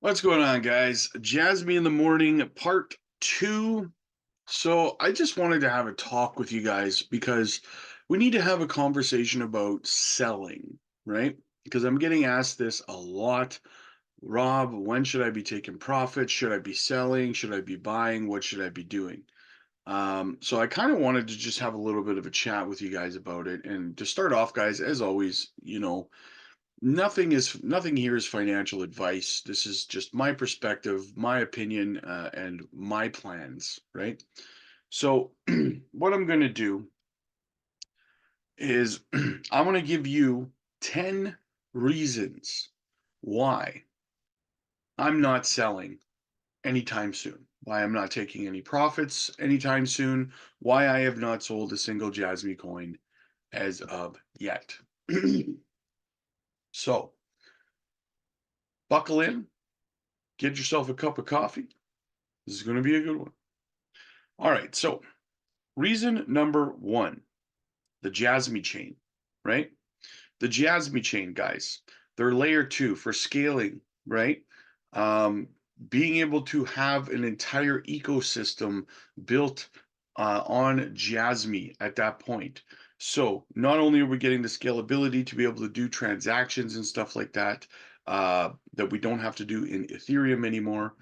What's going on, guys? Jasmy in the morning, part two. So, I just wanted to have a talk with you guys because we need to have a conversation about selling, right? Because I'm getting asked this a lot. Rob, when should I be taking profits? Should I be selling? Should I be buying? What should I be doing? So I kind of wanted to just have a little bit of a chat with you guys about it. And to start off, guys, as always, nothing here is financial advice. This is just my perspective, my opinion, and my plans, right? So, what I'm going to do is I'm going to give you 10 reasons why I'm not selling anytime soon, why I'm not taking any profits anytime soon, why I have not sold a single Jasmy coin as of yet. So, buckle in, get yourself a cup of coffee. This is going to be a good one. All right. So, reason number one, the Jasmy chain, right? The Jasmy chain, guys, they're layer two for scaling, right? Um, Being able to have an entire ecosystem built on Jasmy at that point. So, not only are we getting the scalability to be able to do transactions and stuff like that, that we don't have to do in Ethereum anymore,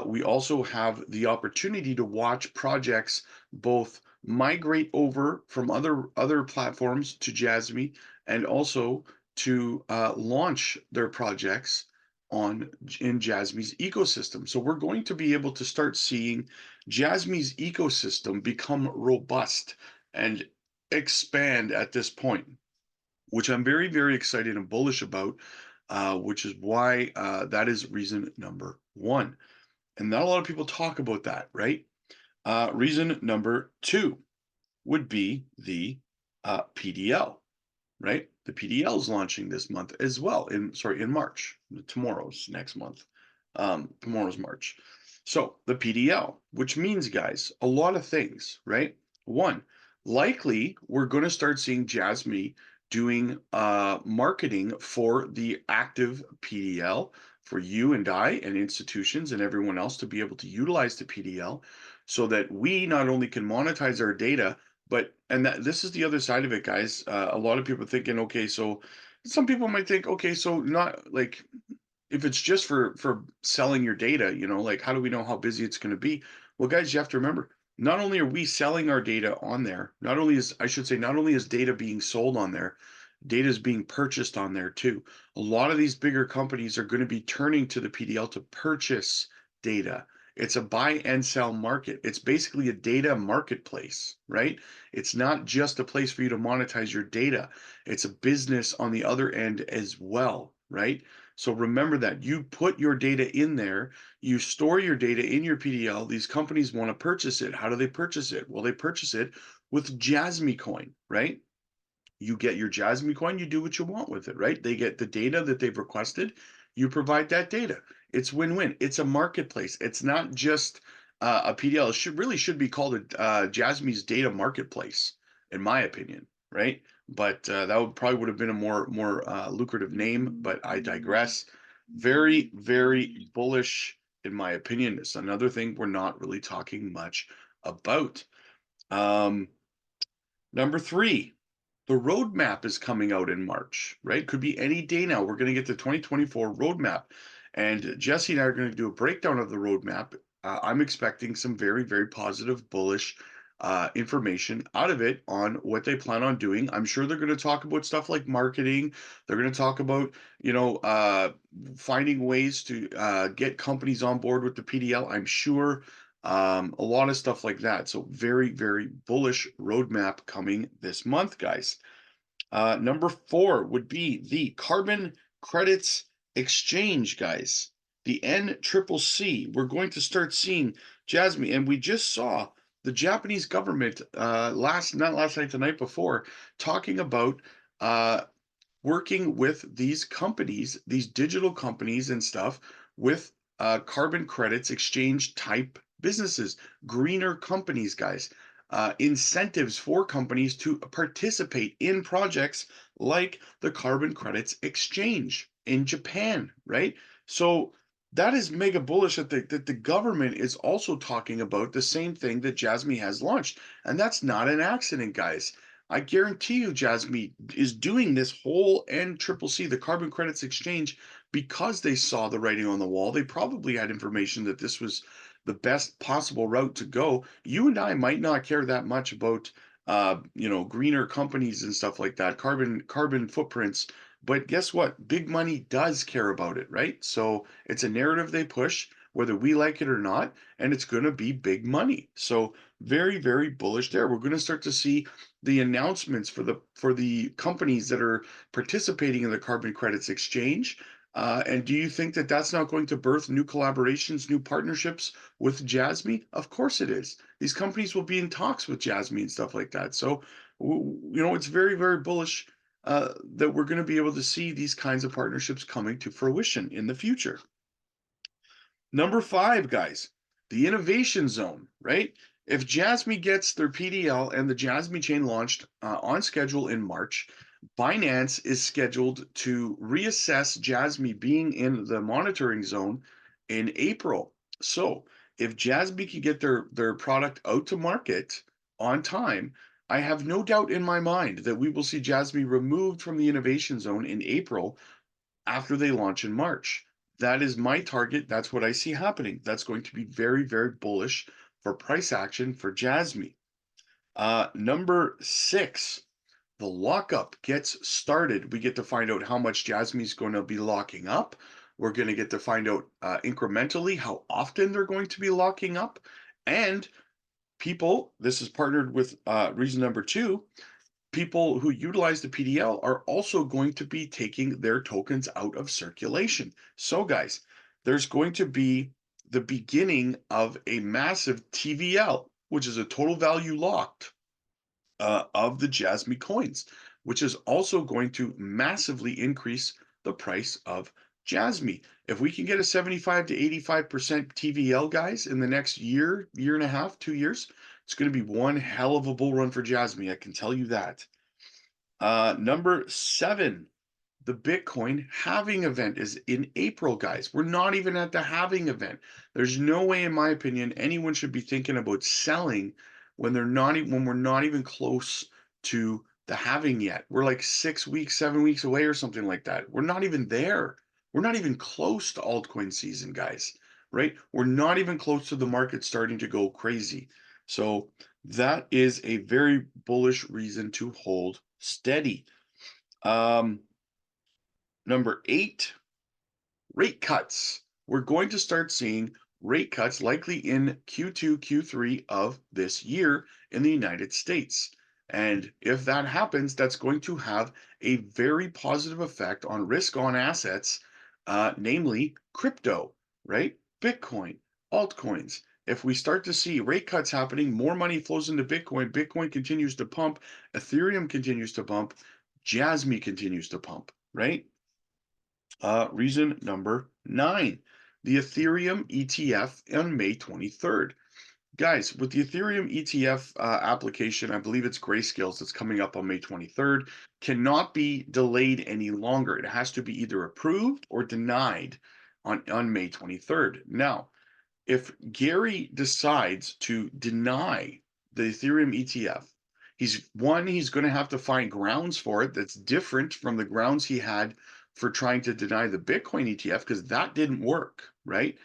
we also have the opportunity to watch projects both migrate over from other platforms to Jasmy and also to launch their projects on in Jasmy's ecosystem. So we're going to be able to start seeing Jasmy's ecosystem become robust and expand at this point, which I'm very, very excited and bullish about, which is why that is reason number one. And not a lot of people talk about that, right? Reason number two would be the PDL, right? The PDL is launching this month as well. In March. Tomorrow's next month. Tomorrow's March. So the PDL, which means, guys, a lot of things, right? One, likely we're going to start seeing Jasmy doing marketing for the active PDL for you and I and institutions and everyone else to be able to utilize the PDL so that we not only can monetize our data, but and that this is the other side of it, guys. A lot of people thinking, okay, so some people might think, okay, so not like if it's just for selling your data, like how do we know how busy it's going to be? Well, guys, you have to remember, not only are we selling our data on there, not only is I should say, not only is data being sold on there, data is being purchased on there too. A lot of these bigger companies are going to be turning to the PDL to purchase data. It's a buy and sell market. It's basically a data marketplace, right? It's not just a place for you to monetize your data. It's a business on the other end as well, right? So remember that you put your data in there, you store your data in your PDL. These companies want to purchase it. How do they purchase it? Well, they purchase it with Jasmy coin, right? You get your Jasmy coin, you do what you want with it, right? They get the data that they've requested, you provide that data. It's win-win. It's a marketplace. It's not just a PDL. It should be called a Jasmy's data marketplace, in my opinion, right? But that would have been a more lucrative name. But I digress. Very, very bullish, in my opinion. It's another thing we're not really talking much about. Um, Number three, the roadmap is coming out in March, right? Could be any day now. We're going to get the 2024 roadmap. And Jesse and I are going to do a breakdown of the roadmap. I'm expecting some very, very positive, bullish information out of it on what they plan on doing. I'm sure they're going to talk about stuff like marketing. They're going to talk about, finding ways to get companies on board with the PDL. I'm sure a lot of stuff like that. So very, very bullish roadmap coming this month, guys. Number four would be the carbon credits exchange, guys. The NCCC. We're going to start seeing Jasmy, and we just saw the Japanese government not last night, the night before, talking about working with these companies, these digital companies and stuff, with carbon credits exchange type businesses, greener companies, guys. Incentives for companies to participate in projects like the carbon credits exchange in Japan, right? So that is mega bullish that the government is also talking about the same thing that Jasmy has launched, and that's not an accident, guys. I guarantee you Jasmy is doing this whole NCCC, the Carbon Credits Exchange, because they saw the writing on the wall. They probably had information that this was the best possible route to go. You and I might not care that much about greener companies and stuff like that, carbon footprints, but guess what? Big money does care about it, right? So it's a narrative they push, whether we like it or not, and it's going to be big money. So very, very bullish there. We're going to start to see the announcements for the companies that are participating in the carbon credits exchange. And do you think that that's not going to birth new collaborations, new partnerships with Jasmy? Of course it is. These companies will be in talks with Jasmy and stuff like that. So, it's very, very bullish that we're going to be able to see these kinds of partnerships coming to fruition in the future. Number 5, guys, the innovation zone, right? If Jasmy gets their PDL and the Jasmy chain launched on schedule in March, Binance is scheduled to reassess Jasmy being in the monitoring zone in April. So if Jasmy can get their product out to market on time, I have no doubt in my mind that we will see Jasmy removed from the innovation zone in April after they launch in March. That is my target. That's what I see happening. That's going to be very, very bullish for price action for Jasmy. Number 6, the lockup gets started. We get to find out how much Jasmy's going to be locking up. We're going to get to find out incrementally how often they're going to be locking up. And people, this is partnered with reason number 2, people who utilize the PDL are also going to be taking their tokens out of circulation. So, guys, there's going to be the beginning of a massive TVL, which is a total value locked of the Jasmy coins, which is also going to massively increase the price of Jasmy. If we can get a 75 to 85% TVL, guys, in the next year, year and a half, 2 years, it's going to be one hell of a bull run for Jasmy. I can tell you that. Number 7, the Bitcoin halving event is in April, guys. We're not even at the halving event. There's no way, in my opinion, anyone should be thinking about selling when when we're not even close to the halving yet. We're like 6 weeks, 7 weeks away or something like that. We're not even there. We're not even close to altcoin season, guys, right? We're not even close to the market starting to go crazy. So that is a very bullish reason to hold steady. Number 8, rate cuts. We're going to start seeing rate cuts likely in Q2, Q3 of this year in the United States. And if that happens, that's going to have a very positive effect on risk on assets, namely crypto, right? Bitcoin, altcoins. If we start to see rate cuts happening, more money flows into Bitcoin, Bitcoin continues to pump, Ethereum continues to pump, Jasmy continues to pump, right? Reason number 9, the Ethereum ETF on May 23rd. Guys, with the Ethereum ETF application, I believe it's Grayscales that's coming up on May 23rd, cannot be delayed any longer. It has to be either approved or denied on May 23rd. Now, if Gary decides to deny the Ethereum ETF, he's going to have to find grounds for it that's different from the grounds he had for trying to deny the Bitcoin ETF, because that didn't work, right?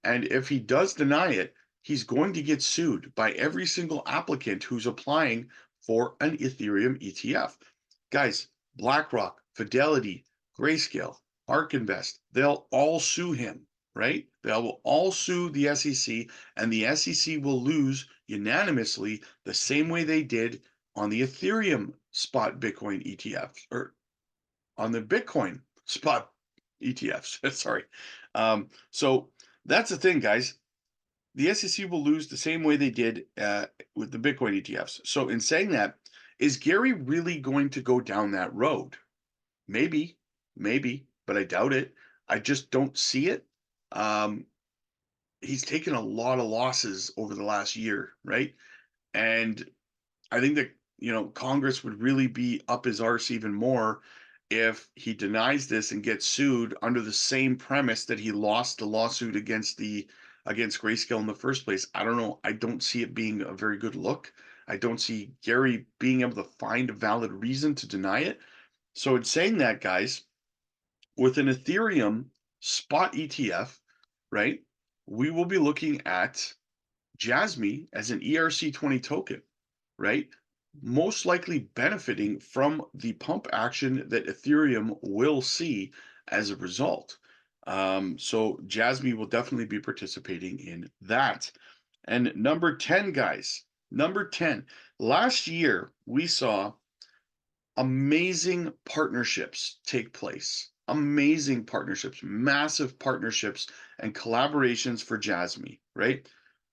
And if he does deny it, he's going to get sued by every single applicant who's applying for an Ethereum ETF. Guys, BlackRock, Fidelity, Grayscale, ARK Invest, they'll all sue him, right? They will all sue the SEC, and the SEC will lose unanimously the same way they did on the Ethereum spot Bitcoin ETFs, or on the Bitcoin spot ETFs. Sorry. So that's the thing, guys. The SEC will lose the same way they did with the Bitcoin ETFs. So in saying that, is Gary really going to go down that road? Maybe, but I doubt it. I just don't see it. He's taken a lot of losses over the last year, right? And I think that, Congress would really be up his arse even more if he denies this and gets sued under the same premise that he lost the lawsuit against Grayscale in the first place. I don't know. I don't see it being a very good look. I don't see Gary being able to find a valid reason to deny it. So in saying that, guys, with an Ethereum spot ETF, right, we will be looking at JASMY as an ERC20 token, right? Most likely benefiting from the pump action that Ethereum will see as a result. So JASMY will definitely be participating in that. And number 10, guys, number 10. Last year, we saw amazing partnerships take place. Amazing partnerships, massive partnerships and collaborations for JASMY, right?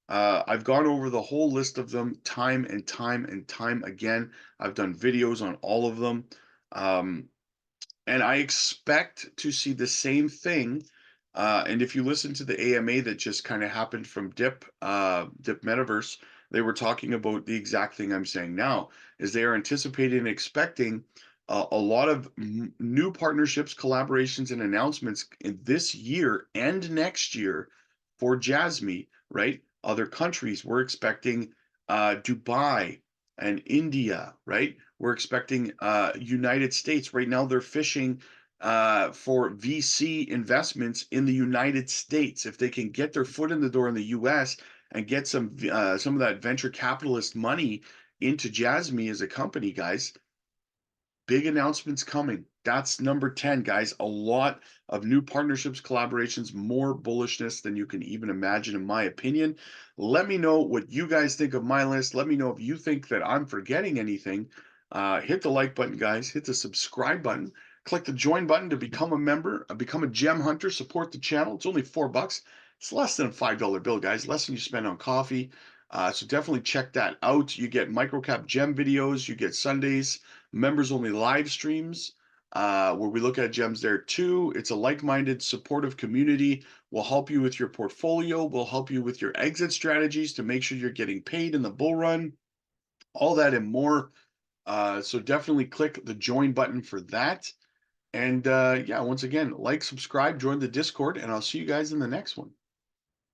I've gone over the whole list of them time and time and time again. I've done videos on all of them. And I expect to see the same thing. And if you listen to the AMA that just kind of happened from Dip Metaverse, they were talking about the exact thing I'm saying now, is they are anticipating and expecting a lot of new partnerships, collaborations, and announcements in this year and next year for JASMY, right? Other countries, we're expecting Dubai and India, right? We're expecting United States. Right now, they're fishing for VC investments in the United States. If they can get their foot in the door in the US and get some of that venture capitalist money into JASMY as a company, guys, big announcements coming. That's number 10, guys. A lot of new partnerships, collaborations, more bullishness than you can even imagine, in my opinion. Let me know what you guys think of my list. Let me know if you think that I'm forgetting anything. Hit the like button, guys. Hit the subscribe button. Click the join button to become a member, become a gem hunter, support the channel. It's only $4. It's less than a $5 bill, guys. Less than you spend on coffee. So definitely check that out. You get microcap gem videos. You get Sundays members only live streams where we look at gems there too. It's a like-minded, supportive community. We'll help you with your portfolio. We'll help you with your exit strategies to make sure you're getting paid in the bull run. All that and more. So definitely click the join button for that. And yeah, once again, like, subscribe, join the Discord, and I'll see you guys in the next one.